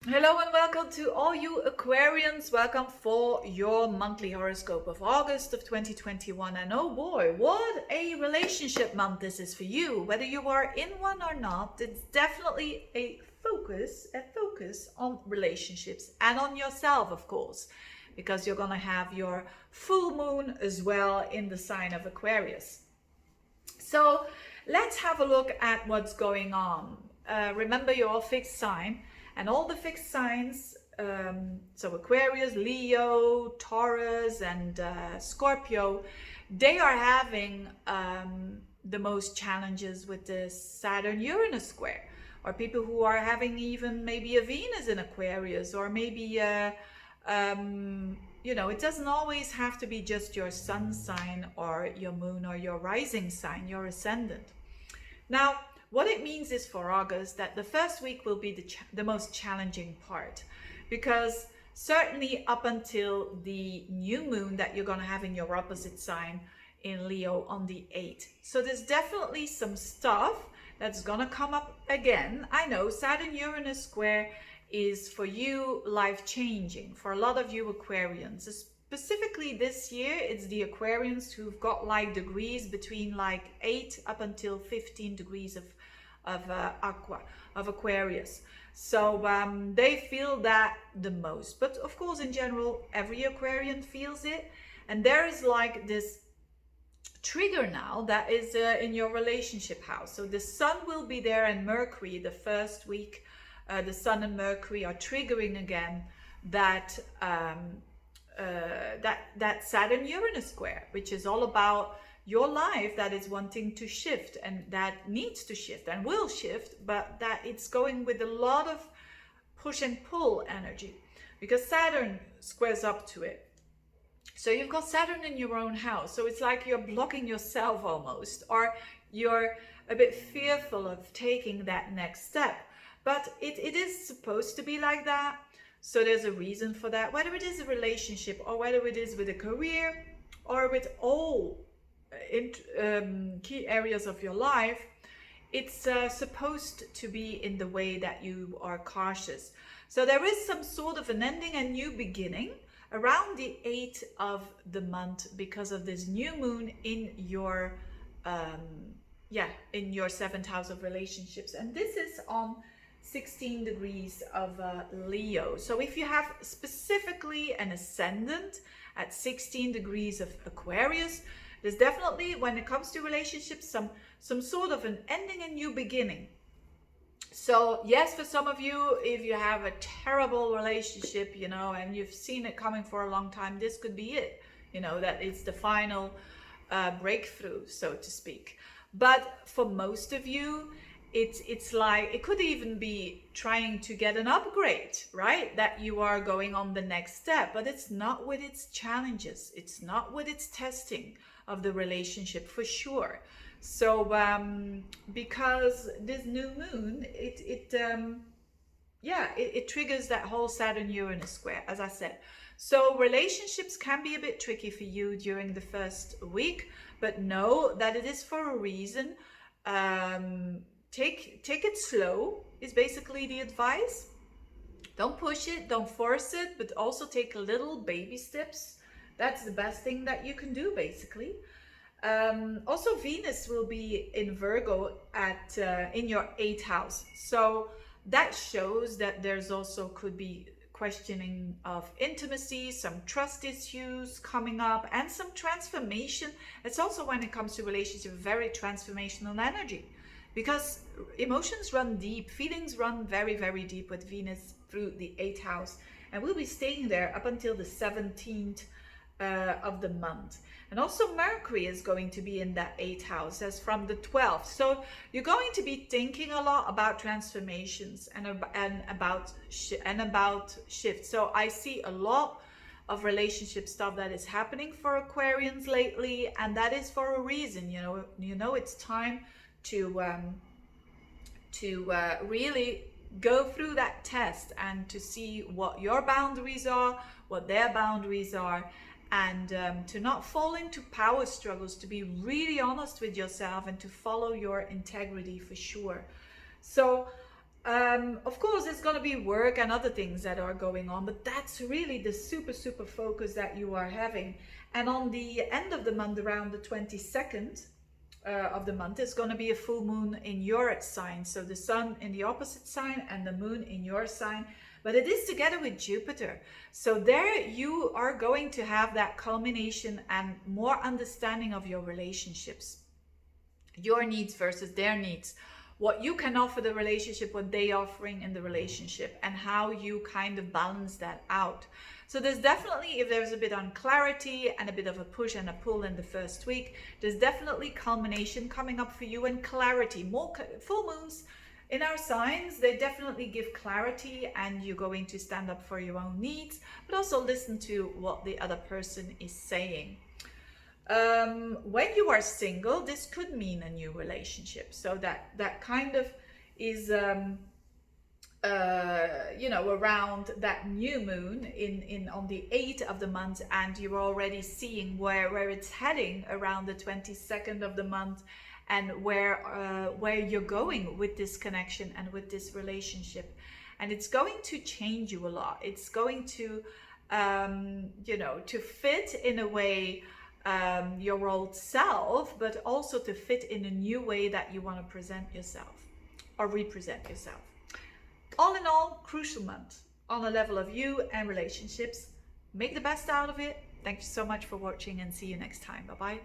Hello and welcome to all you Aquarians. Welcome for your monthly horoscope of August of 2021. And oh boy, what a relationship month this is for you. Whether you are in one or not, it's definitely a focus on relationships and on yourself, of course, because you're going to have your full moon as well in the sign of Aquarius. So let's have a look at what's going on. Remember, you're all fixed sign, and all the fixed signs, so Aquarius, Leo, Taurus, and Scorpio, they are having the most challenges with the Saturn-Uranus square, or people who are having even maybe a Venus in Aquarius, or maybe it doesn't always have to be just your sun sign or your moon or your rising sign, your ascendant. Now, what it means is for August that the first week will be the most challenging part, because certainly up until the new moon that you're going to have in your opposite sign in Leo on the 8th. So there's definitely some stuff that's going to come up again. I know Saturn-Uranus square is for you life-changing. For a lot of you Aquarians, specifically this year, it's the Aquarians who've got like degrees between like 8 up until 15 degrees of Aquarius. So they feel that the most. But of course, in general, every Aquarian feels it. And there is like this trigger now that is in your relationship house. So the sun will be there, and Mercury the first week. The Sun and Mercury are triggering again that Saturn-Uranus square, which is all about your life that is wanting to shift and that needs to shift and will shift, but that it's going with a lot of push and pull energy because Saturn squares up to it. So you've got Saturn in your own house. So it's like you're blocking yourself almost, or you're a bit fearful of taking that next step. But it is supposed to be like that. So there's a reason for that. Whether it is a relationship or whether it is with a career or with all key areas of your life, it's supposed to be in the way that you are cautious. So there is some sort of an ending and new beginning around the 8th of the month because of this new moon in your in your 7th house of relationships. And this is on 16 degrees of Leo. So if you have specifically an ascendant at 16 degrees of Aquarius, there's definitely, when it comes to relationships, some sort of an ending and new beginning. So yes, for some of you, if you have a terrible relationship, and you've seen it coming for a long time, this could be it, that it's the final breakthrough, so to speak. But for most of you, it's like it could even be trying to get an upgrade, right? That you are going on the next step, but it's not with its challenges. It's not with its testing of the relationship for sure. So because this new moon, it triggers that whole Saturn-Uranus square, as I said. So relationships can be a bit tricky for you during the first week, but know that it is for a reason. Take it slow is basically the advice. Don't push it, don't force it, but also take little baby steps. That's the best thing that you can do, basically. Also, Venus will be in Virgo at in your 8th house. So that shows that there's also could be questioning of intimacy, some trust issues coming up, and some transformation. It's also, when it comes to relationship, very transformational energy. Because emotions run deep, feelings run very, very deep with Venus through the 8th house. And we'll be staying there up until the 17th of the month. And also Mercury is going to be in that 8th house as from the 12th. So you're going to be thinking a lot about transformations and about shifts. So I see a lot of relationship stuff that is happening for Aquarians lately, and that is for a reason. It's time to really go through that test and to see what your boundaries are, what their boundaries are, and to not fall into power struggles, to be really honest with yourself and to follow your integrity for sure. So Of course, there's going to be work and other things that are going on, but that's really the super focus that you are having. And on the end of the month, around the 22nd of the month, is going to be a full moon in your sign. So the sun in the opposite sign and the moon in your sign, but it is together with Jupiter. So there you are going to have that culmination and more understanding of your relationships, your needs versus their needs, what you can offer the relationship, what they offering in the relationship, and how you kind of balance that out. So there's definitely, if there's a bit of clarity and a bit of a push and a pull in the first week, there's definitely culmination coming up for you and clarity. More full moons in our signs, they definitely give clarity, and you're going to stand up for your own needs, but also listen to what the other person is saying. When you are single, this could mean a new relationship. So that kind of is, around that new moon in on the 8th of the month, and you're already seeing where it's heading around the 22nd of the month, and where you're going with this connection and with this relationship. And it's going to change you a lot. It's going to, to fit in a way your old self, but also to fit in a new way that you want to present yourself or represent yourself. All in all, crucial month on a level of you and relationships. Make the best out of it. Thank you so much for watching, and see you next time. Bye bye.